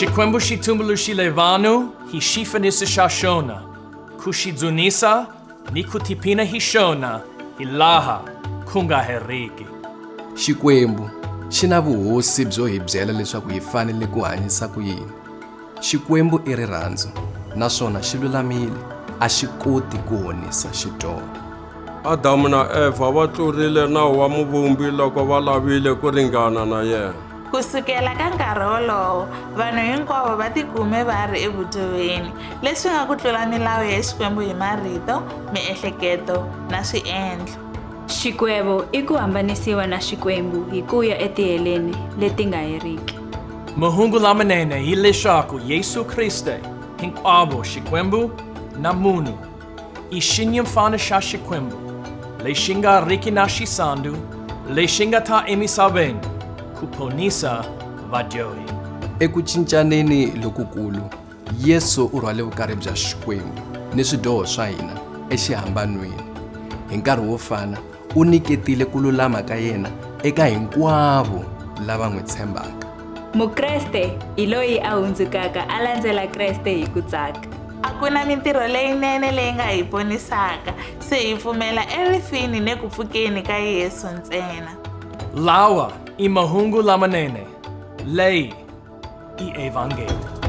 Xikwembu xi tumbuluxile vanhu hi xifanisi xa xona, ku xi dzunisa ni ku tiphina hi xona hi laha ku nga heriki. Xikwembu xi na vuhosi byo hi byela leswaku hi fanele ku hanyisa ku yini. Xikwembu i rirhandzu, naswona xi lulamile, a xi koti ku honisa xidyoho. Adamu na Eva va tlurile nawu wa muvumbi loko va lavile ku ringana na yena. Kusukela ka nkarhi wolowo, vanhu hinkwavo va tikume va ri evutoveni, leswi nga ku tlula milawu ya Xikwembu hi marito, miehleketo na swiendlo. Xikwembu i ku hambanisiwa na Xikwembu hi ku ya etiheleni leti nga heriki. Mahungu lamanene hi leswaku Yesu Kriste hinkwavo Xikwembu na munhu i xinyamfana xa Xikwembu lexi nga riki na xisandzu lexi nga ta emisaveni ku ponisa vadyohi. Eku cincaneni lokukulu, Yesu u rhwale vukarhi bya Xikwembu ni swidyoho swa hina exihambanweni. Hi nkarhi wo fana, u nyiketile ku lulama ka yena eka hinkwavo lava n'wi tshembaka. Mukreste hi loyi a hundzukaka a landzela Kreste hi ku tsaka. A ku na mintirho leyinene leyi nga hi ponisaka, se hi pfumela erifini ni ku pfukeni ka Yesu ntsena. Lawa i mahungu lamanene, leyi i evangeli.